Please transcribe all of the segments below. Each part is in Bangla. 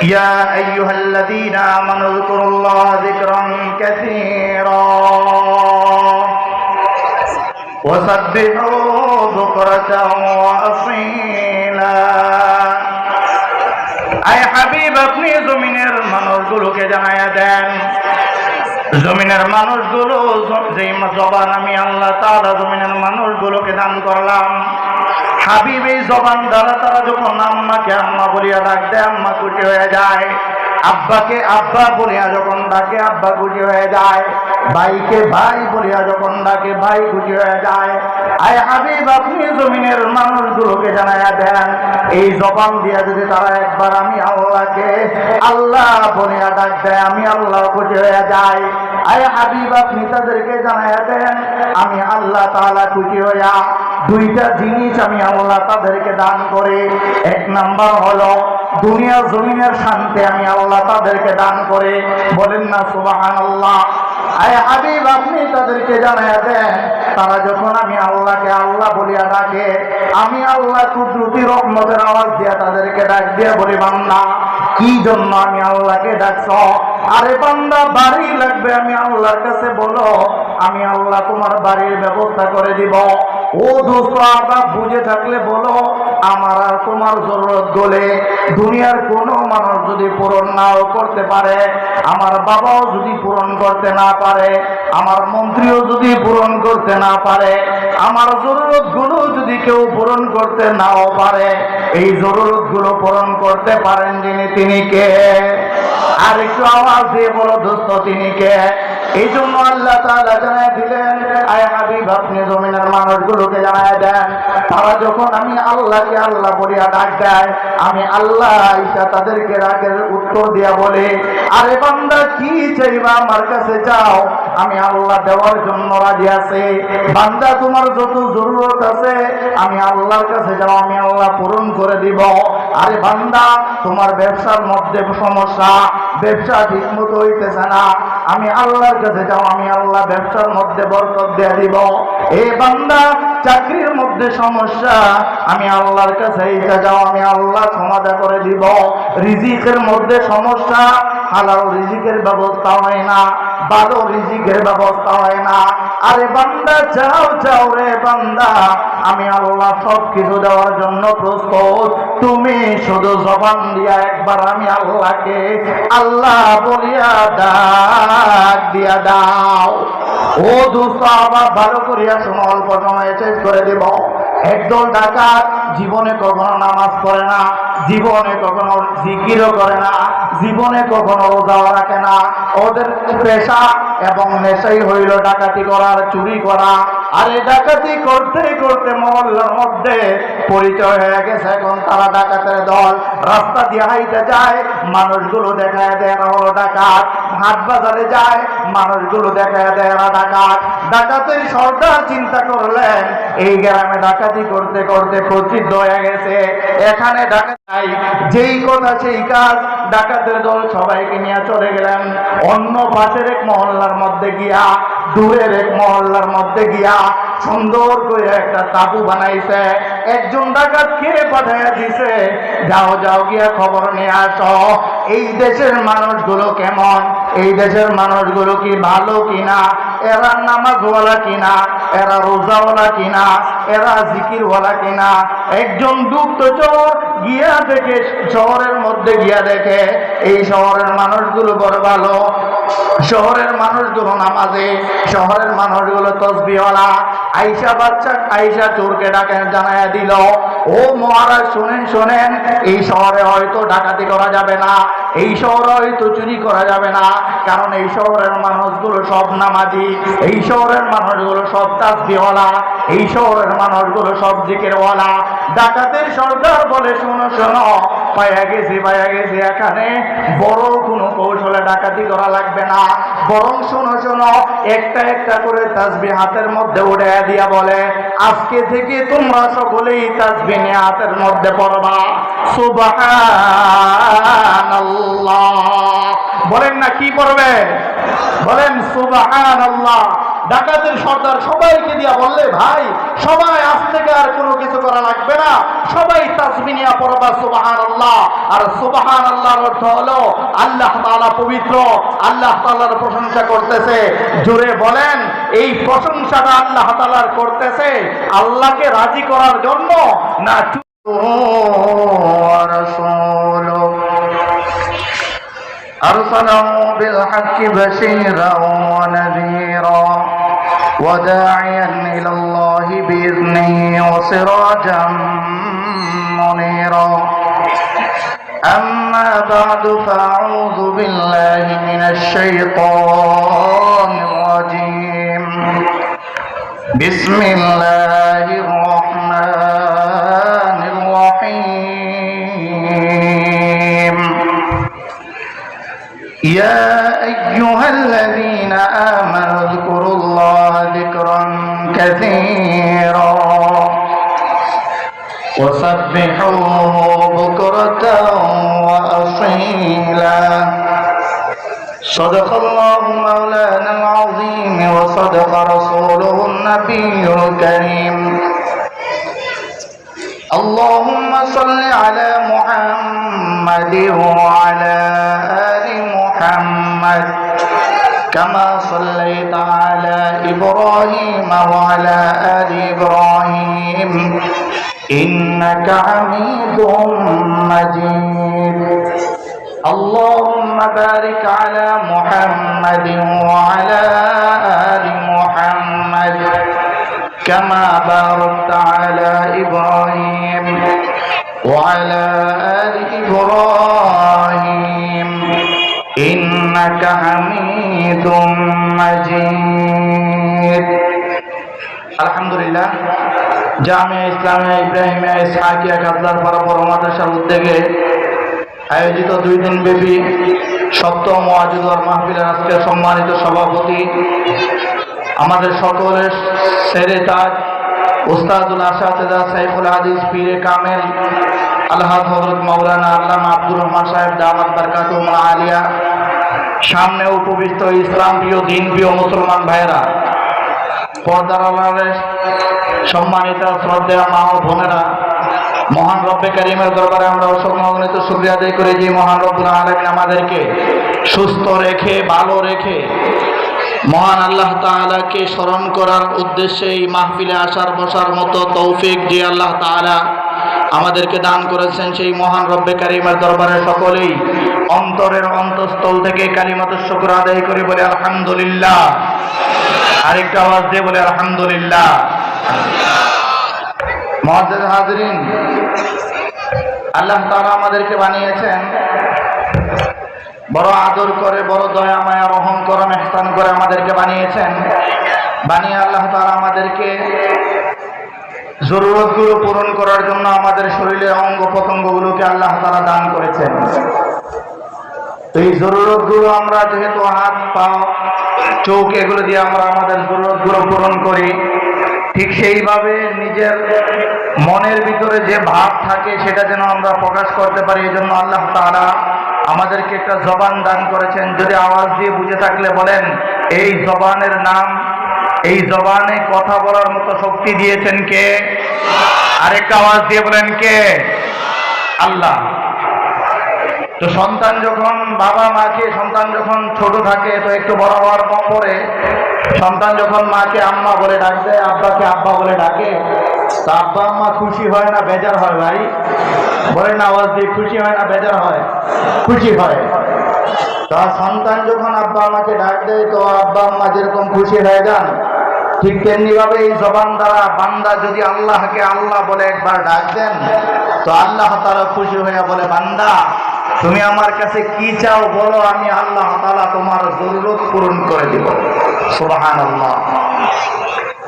يا أيها الذين آمنوا اذكروا الله ذكرا كثيرا وسبحوا بكرة وأصيلا আয় হাবিব আপনি জমিনের মানুষগুলোকে জানায়া দেন, জমিনের মানুষগুলো যেই জবান আমি আল্লাহ তাআলা জমিনের মানুষগুলোকে দান করলাম, হাবিব এই জবান দ্বারা তারা যখন আম্মাকে আম্মা বলিয়া ডাক দেয় আম্মা খুশি হয়ে যায়, আব্বাকে আব্বা বলিয়া যখন ডাকে আব্বা খুশি হয়ে যায়, ভাইকে ভাই বলিয়া যখন ডাকে ভাই খুশি হয়ে যায়। আয় হাবিব আপনি জমিনের মানুষগুলোকে জানায়া দেন, এই জবান দিয়া যদি তারা একবার আমি আল্লাহকে আল্লাহ বলিয়া ডাক দেয় আমি আল্লাহ খুশি হয়ে যাই। আয় হাবিব আপনি তাদেরকে জানায়া দেন, আমি আল্লাহ তাআলা খুশি হইয়া দুইটা জিনিস আমি আল্লাহ তাদেরকে দান করে, এক নাম্বার হলো দুনিয়া জমিনের শান্তি আমি আল্লাহ তাদেরকে দান করে। বলেন না সুবহানাল্লাহ। আয় হাবিব আপনি তাদেরকে জানায়া দেন, তারা যখন আমি আল্লাহকে আল্লাহ বলিয়া ডাকে আমি আল্লাহ কুদরতি রহমতের আওয়াজ দিয়া তাদেরকে ডাক দিয়া বলি, বান্দা কি জন্য আমি আল্লাহকে ডাকছ? আরে বান্দা বাড়ি লাগবে আমি আল্লাহর কাছে বলো, আমি আল্লাহ তোমার বাড়ির ব্যবস্থা করে দিব। ও দোস্ত আবার বুঝে থাকলে বলো, আমার আর তোমার জরুরত গলে দুনিয়ার কোনো মানুষ যদি পূরণ নাও করতে পারে, আমার বাবাও যদি পূরণ করতে না পারে, আমার মন্ত্রীও যদি পূরণ করতে না পারে, আমার জরুরত গুলো যদি কেউ পূরণ করতে নাও পারে, এই জরুরত গুলো পূরণ করতে পারেন যিনি, তিনি কে? আর একটু আওয়াজ দিয়ে বলো দোস্ত তিনি কে? এই জন্য আল্লাহ তাআলা জানায় দিলেন, আয় হাবিব আপনি জমিনের মানুষগুলোকে জানায় দেন, তারা যখন আমি আল্লাহকে আল্লাহ বলিয়া ডাক দেয় আমি আল্লাহ আইসা তাদেরকে ডাকের উত্তর দিয়া বলে, আরে বান্দা কি চাইবা আমার কাছে চাও, আমি আল্লাহ দেওয়ার জন্য রাজি আছি। বান্দা তোমার যত জরুরত আছে আমি আল্লাহর কাছে যাও, আমি আল্লাহ পূরণ করে দিব। আরে বান্দা তোমার ব্যবসার মধ্যে সমস্যা, ব্যবসা ঠিক মতো হইতেছে না, আমি আল্লাহর কাছে যাও, আমি আল্লাহ ব্যবসার মধ্যে বরকত দিয়ে দিব। এ বান্দা চাকরির মধ্যে সমস্যা, আমি আল্লাহর কাছে যাও, আমি আল্লাহ সমাধান করে দিব। রিজিকের মধ্যে সমস্যা, হালাল রিজিকের ব্যবস্থা হয় না, ভালো রিজিকের ব্যবস্থা হয় না। আরে বান্দা যাও যাও রে বান্দা, আমি আল্লাহ সব কিছু দেওয়ার জন্য প্রস্তুত, তুমি শুধু জবান দিয়া একবার আমি আল্লাহকে আল্লাহ বলিয়া ডাক দিয়া দাও। ও দোস্ত আবার ভালো করিয়া শোনো, অল্প সময় শেষ করে দেব। একদল ডাকাত জীবনে কখনো নামাজ পড়ে না, জীবনে কখনো জিকিরও করে না, জীবনে কখনো রোজাও রাখে না, ওদের পেশা এবং নেশাই হইল ডাকাতি করার, চুরি করা। আর এই ডাকাতি করতে করতে মহল্লার মধ্যে পরিচয় হয়ে গেছে, এখন তারা ডাকাতের দল। রাস্তা দিয়ে হাইতে যায়, মানুষগুলো দেখায় দেয় এরা হলো ডাকাত। হাট বাজারে যায়, মানুষগুলো দেখায় দেয় এরা ডাকাত। ডাকাতের সর্দার চিন্তা করলেন এই গ্রামে ডাকাতি করতে করতে প্রসিদ্ধ হয়ে গেছে, এখানে ডাকাত নাই, যেই কথা সেই কাজ। ডাকাতের দল সবাইকে নিয়ে চলে গেলেন অন্য পাশের এক মহল্লার মধ্যে গিয়া, দূরের এক মহল্লার মধ্যে গিয়া সুন্দর করে একটা তাবু বানাইছে। একজন ডাকাত কে পাঠাইয়া দিছে, যাও যাও গিয়া খবর নিয়ে আসো এই দেশের মানুষগুলো কেমন, এই দেশের মানুষগুলো কি ভালো কিনা, এরা নামাজওয়ালা কিনা, এরা রোজাওয়ালা কিনা, এরা জিকিরওয়ালা কিনা। একজন গুপ্তচর গিয়া দেখে, শহরের মধ্যে গিয়া দেখে এই শহরের মানুষগুলো বড় ভালো, শহরের মানুষগুলো নামাজে, শহরের মানুষগুলো তসবিহওয়ালা। আইসা বাচ্চা আইসা চোরকে ডাকে জানাইয়া দিল, ও মহারাজ শোনেন শোনেন, এই শহরে হয়তো ডাকাতি করা যাবে না, এই শহরে হয়তো চুরি করা যাবে না, কারণ এই শহরের মানুষগুলো সব নামাজি, এই শহরের মানুষগুলো সব তাসবিহওয়ালা, এই শহরের মানুষগুলো সব জিকিরওয়ালা। ডাকাতের সর্দার বলে, শোনো শোনো, পাইয়া গেছি এখানে বড় কোনো কৌশলে ডাকাতি করা লাগবে না, বরং শোনো শোনো, একটা একটা করে তাসবিহ হাতের মধ্যে উঠে দিয়া বলে, আজকে থেকে তোমরা সকলেই তাসবিহ নিয়ে হাতের মধ্যে পড়বা সুবহানাল্লাহ। বলেন না কি পড়বে? বলেন সুবহানাল্লাহ। ডাকাতের সর্দার সবাইকে দিয়া বললে, ভাই সবাই আজ থেকে আর কোনো কিছু করা লাগবে না, সবাই তাসবিহ নিয়ে পড়বা সুবহানাল্লাহ। আর সুবহানাল্লাহর অর্থ হলো আল্লাহ তাআলা পবিত্র, আল্লাহ তাআলার প্রশংসা করতেছে। জোরে বলেন, এই প্রশংসাটা আল্লাহ তাআলার করতেছে আল্লাহকে রাজি করার জন্য না ورسوله أرسله بالحق بشيرا ونذيرا وداعيا إلى الله بإذنه وسراجا منيرا أما بعد فأعوذ بالله من الشيطان الرجيم بسم الله الرحمن الرحيم يا أيها الذين آمنوا اذكروا الله ذكرا كثيرا وسبحوه بكرة وأصيلا صدق الله مولانا العظيم وصدق رسوله النبي الكريم اللهم صل على محمد وعلى آل محمد كما صليت على إبراهيم وعلى آل إبراهيم إنك حميد مجيد اللهم بارك على محمد وعلى آل محمد كما باركت على إبراهيم وعلى آل إبراهيم إنك حميد مجيد الحمد لله জামিয়া ইসলামিয়া ইব্রাহিমিয়া ইসহাকিয়া কাজলার পাড়া বড় মাদ্রাসার উদ্যোগে আয়োজিত 2 দিন ব্যাপী সপ্তম ওয়াজিদ ওয়াজ মাহফিলের আজকের সম্মানিত সভাপতি আমাদের সকলের সেরে তাজ উস্তাদুল আসাতিজা সাইফুল হাদিস পীরে কামেল আলহাজ হযরত মাওলানা আল্লামা আব্দুর রহমান সাহেব দামাত বারকাতুহুম আলিয়া, সামনে উপবিষ্ট ইসলাম প্রিয় দিন প্রিয় মুসলমান ভাইয়েরা, পর্দার আড়ালের সম্মানিত শ্রদ্ধেয় মা ও বোনেরা, মহান রব্বে কারীমের দরবারে আমরা অসংখ্য অগণিত শুকরিয়া আদায় করি যে মহান রব্বুল আলামিন আমাদেরকে সুস্থ রেখে ভালো রেখে মহান আল্লাহ তাআলাকে স্মরণ করার উদ্দেশ্যে এই মাহফিলে আসার বসার মতো তৌফিক যে আল্লাহ তাআলা আমাদেরকে দান করেছেন, সেই মহান রব্বে কারীমের দরবারে সকলেই অন্তরের অন্তঃস্থল থেকে কালিমাতুশ শুকর আদায় করি, বলে আলহামদুলিল্লাহ। আরেকটা আওয়াজ দিয়ে বলে আলহামদুলিল্লাহ। মুআজ্জাজ হাজিরিন, আল্লাহ তাআলা আমাদেরকে বানিয়েছেন, বড় আদর করে, বড় দয়া মায়া রহম করম ইহসান করে আমাদেরকে বানিয়েছেন। বানিয়ে আল্লাহ তাআলা আমাদেরকে জরুরতগুলো পূরণ করার জন্য আমাদের শরীরের অঙ্গ প্রত্যঙ্গগুলোকে আল্লাহ তাআলা দান করেছেন। তো এই জরুরতগুলো আমরা যেহেতু হাত পা চোখ এগুলো দিয়ে আমরা আমাদের জরুরতগুলো পূরণ করি, ঠিক সেইভাবে নিজের মনের ভিতরে যে ভাব থাকে সেটা যেন আমরা প্রকাশ করতে পারি, এই জন্য আল্লাহ তাআলা আমাদেরকে একটা জবান দান করেছেন। যদি আওয়াজ দিয়ে বুঝে থাকলে বলেন, এই জবানের নাম, এই জবানে কথা বলার মতো শক্তি দিয়েছেন কে? আরেকটা আওয়াজ দিয়ে বলেন কে? আল্লাহ। তো সন্তান যখন বাবা মাকে, সন্তান যখন ছোট থাকে তো একটু বড় হওয়ার পরে সন্তান যখন মাকে আম্মা বলে ডাক দেয়, আব্বাকে আব্বা বলে ডাকে, তো আব্বা আম্মা খুশি হয় না বেজার হয়? ভাই বলেন না আওয়াজ দিয়ে, খুশি হয় না বেজার হয়? খুশি হয়। তা সন্তান যখন আব্বা আম্মাকে ডাক দেয় তো আব্বা আম্মা যেরকম খুশি হয়ে যান, ঠিক তেমনি ভাবে এই জবান দ্বারা বান্দা যদি আল্লাহকে আল্লাহ বলে একবার ডাক দেন তো আল্লাহ তাআলা খুশি হয়ে বলে, বান্দা তুমি আমার কাছে কি চাও বলো, আমি আল্লাহ তাআলা তোমার জরুরত পূরণ করে দিব। সুবহানাল্লাহ।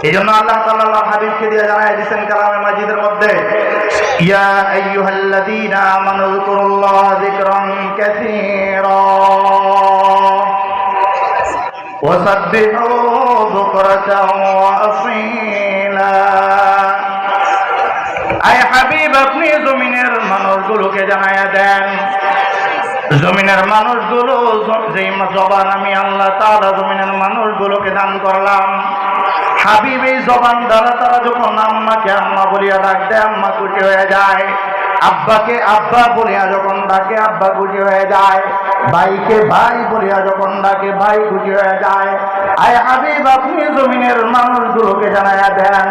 এই জন্য আল্লাহ তাআলা আল্লাহর হাবিবকে দিয়ে জানায় দিয়েছেন কালামে মাজিদের মধ্যে, ইয়া আইয়ুহাল্লাযীনা আমানু যকুরুল্লাহ যিকরান কাসীরা ওয়াসাব্বিহু বুকরাতাও ওয়া আসীলা। আয় হাবিব, আপনি জমিনের মানুষগুলোকে জানায়া দেন, জমিনের মানুষগুলো যেই জবান আমি আল্লাহ তাআলা জমিনের মানুষগুলোকে দান করলাম, হাবিব এই জবান দ্বারা তারা যখন আম্মাকে আম্মা বলিয়া ডাক দেয় আম্মা খুশি হয়ে যায়, আব্বাকে আব্বা বলিয়া যখন ডাকে আব্বা খুশি হয়ে যায়, ভাইকে ভাই বলিয়া যখন ডাকে ভাই খুশি হয়ে যায়। আয় হাবিব আপনি জমিনের মানুষগুলোকে জানাইয়া দেন,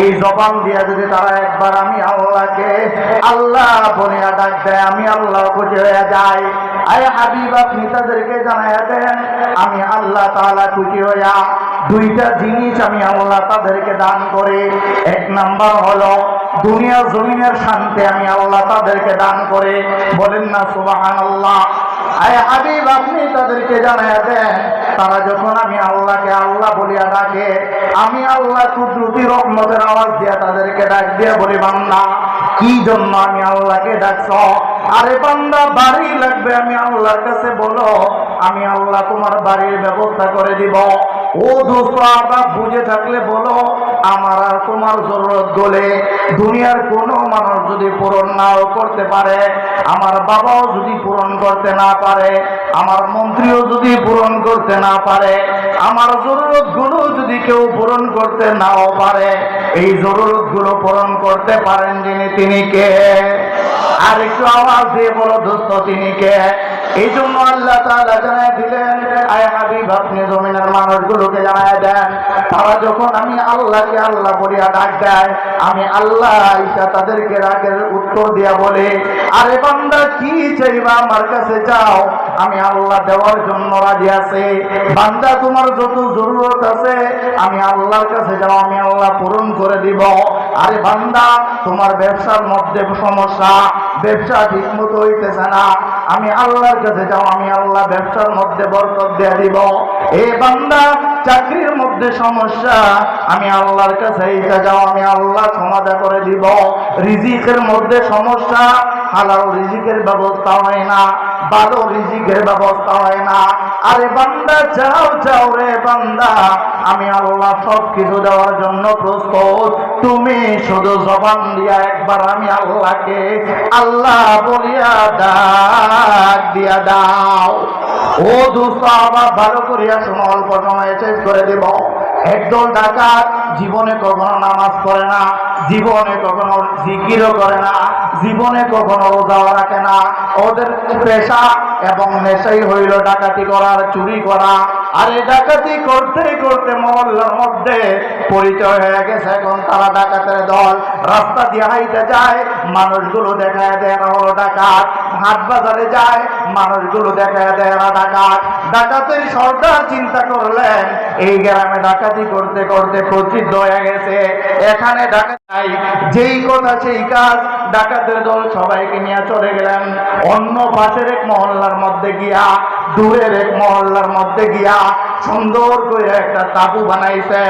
এই জবান দিয়া যদি তারা একবার আমি আল্লাহকে আল্লাহ বলিয়া ডাক দেয় আমি আল্লাহ খুশি হয়ে যাই। আয় হাবিব আপনি তাদেরকে জানাইয়া দেন, আমি আল্লাহ তাআলা খুশি হইয়া দুইটা জিনিস আমি আল্লাহ তাদেরকে দান করে। এক নাম্বার হলো দুনিয়া জমিনের শান্তি আমি আল্লাহ তাদেরকে দান করে। বলেন না সুবহানাল্লাহ। আয় হাবিব আপনি তাদেরকে জানাইয়া দেন, তারা যখন আমি আল্লাহকে আল্লাহ বলিয়া ডাকে আমি আল্লাহ কুদরতি রহমতের আওয়াজ দিয়া তাদেরকে ডাক দিয়া বলি, বান্দা কি জন্য আমি আল্লাহকে ডাকছ? আরে বান্দা বাড়ি লাগবে আমি আল্লাহর কাছে বলো, আমি আল্লাহ তোমার বাড়ির ব্যবস্থা করে দিব। ও দোস্ত আবার বুঝে থাকলে বলো, আমার আর তোমার জরুরত গলে দুনিয়ার কোনো মানুষ যদি পূরণ নাও করতে পারে, আমার বাবাও যদি পূরণ করতে না পারে, আমার মন্ত্রীও যদি পূরণ করতে না পারে, আমার জরুরত গুলো যদি কেউ পূরণ করতে নাও পারে, এই জরুরত গুলো পূরণ করতে পারেন যিনি, তিনি কে? আর একটু আওয়াজ দিয়ে বলো দোস্ত, তিনি কে? এই জন্য আল্লাহ তাআলা জানায় দিলেন, আয় হাবিব আপনি জমিনের মানুষগুলোকে জানায় দেন, তারা যখন আমি আল্লাহকে আল্লাহ বলিয়া ডাক দেয় আমি আল্লাহ আইসা তাদেরকে ডাকের উত্তর দিয়া বলে, আরে বান্দা কি চাইবা আমার কাছে চাও, আমি আল্লাহ দেওয়ার জন্য রাজি আছি। বান্দা তোমার যত জরুরত আছে আমি আল্লাহর কাছে যাও, আমি আল্লাহ পূরণ করে দিব। আরে বান্দা তোমার ব্যবসার মধ্যে সমস্যা, ব্যবসা ঠিক মতো হইতেছে না, আমি আল্লাহর কাছে যাও, আমি আল্লাহ ব্যবসার মধ্যে বরকত দিয়ে দিব। এ বান্দা চাকরির মধ্যে সমস্যা, আমি আল্লাহর কাছে যাও, আমি আল্লাহ সমাধান করে দিব। রিজিকের মধ্যে সমস্যা, হালাল রিজিকের ব্যবস্থা হয় না, ভালো রিজিকের ব্যবস্থা হয় না। আরে বান্দা যাও যাও রে বান্দা, আমি আল্লাহ সব কিছু দেওয়ার জন্য প্রস্তুত, তুমি শুধু জবান দিয়া একবার আমি আল্লাহকে আল্লাহ বলিয়া ডাক দিয়া দাও। ও দোস্ত আবার ভালো করিয়া শোনো, অল্প সময়ে শেষ করে দিব। একদল ডাকাত জীবনে কখনো নামাজ পড়ে না, জীবনে কখনো জিকিরও করে না, জীবনে কখনো রোজাও রাখে না, ওদের পেশা এবং নেশাই হইল ডাকাতি করার, চুরি করা। আর এই ডাকাতি করতে করতে মহল্লার মধ্যে পরিচয় হয়ে গেছে, এখন তারা ডাকাতের দল। রাস্তা দিয়ে হাইতে যায়, মানুষগুলো দেখায় দেয় এরা হলো ডাকাত। হাট বাজারে যায়, মানুষগুলো দেখায় দেয় এরা ডাকাত। ডাকাতের সর্দার চিন্তা করলেন, এই গ্রামে ডাকাতি করতে করতে প্রচিদ্ধ হয়ে গেছে, এখানে ডাকাত নাই, যেই কথা সেই কাজ। ডাকাতের দল সবাইকে নিয়ে চলে গেলেন অন্য পাশের এক মহল্লার মধ্যে গিয়া, দূরের এক মহল্লার মধ্যে গিয়া সুন্দর করে একটা তাবু বানাইছে।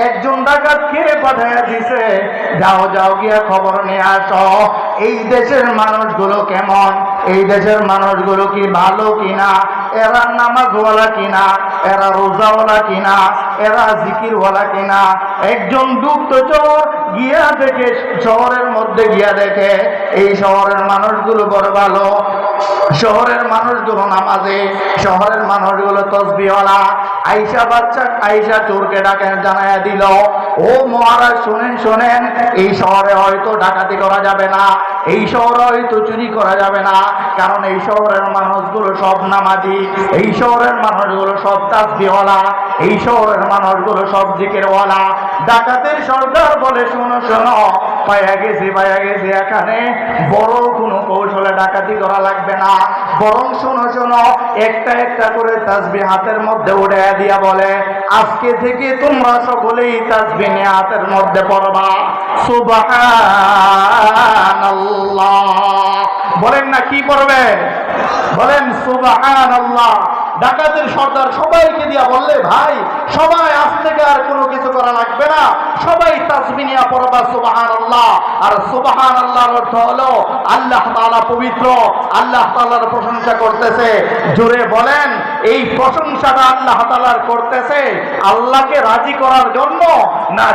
একজন ডাকাত কে পাঠাইয়া দিছে, যাও যাও গিয়া খবর নিয়ে আসো, এই দেশের মানুষগুলো কেমন, এই দেশের মানুষগুলো কি ভালো কিনা, এরা নামাজওয়ালা কিনা, এরা রোজাওয়ালা কিনা, এরা জিকিরওয়ালা কিনা। একজন গুপ্তচর গিয়া দেখে, শহরের মধ্যে গিয়া দেখে এই শহরের মানুষগুলো বড় ভালো, শহরের মানুষগুলো নামাজে, শহরের মানুষগুলো তসবিহওয়ালা। আইসা বাচ্চা আইসা চোরকে ডাকে জানাইয়া দিল, ও মহারাজ শোনেন শোনেন, এই শহরে হয়তো ডাকাতি করা যাবে না, এই শহরে হয়তো চুরি করা যাবে না, কারণ এই শহরের মানুষগুলো সব নামাজি, এই শহরের মানুষগুলো সব তাসবিহওয়ালা, এই শহরের মানুষগুলো সব জিকিরওয়ালা। ডাকাতের সর্দার বলে, শোনো শোনো, পাইয়া গেছি এখানে বড় কোনো কৌশলে ডাকাতি করা লাগবে না, বরং শোনো শোনো, একটা একটা করে তাসবিহ হাতের মধ্যে উঠে দিয়া বলে, আজকে থেকে তোমরা সকলেই তাসবিহ নিয়ে হাতের মধ্যে পড়বা সুবহানাল্লাহ। বলেন না কি পড়বে? বলেন সুবহানাল্লাহ। ডাকাতের সর্দার সবাইকে দিয়া বললে, ভাই সবাই আজ থেকে আর কোনো কিছু করা লাগবে না, সবাই তাসবিহ নিয়ে পড়বা সুবহানাল্লাহ। আর সুবহানাল্লাহর অর্থ হলো আল্লাহ তাআলা পবিত্র, আল্লাহ তাআলার প্রশংসা করতেছে। জোরে বলেন, এই প্রশংসাটা আল্লাহ তাআলার করতেছে আল্লাহকে রাজি করার জন্য না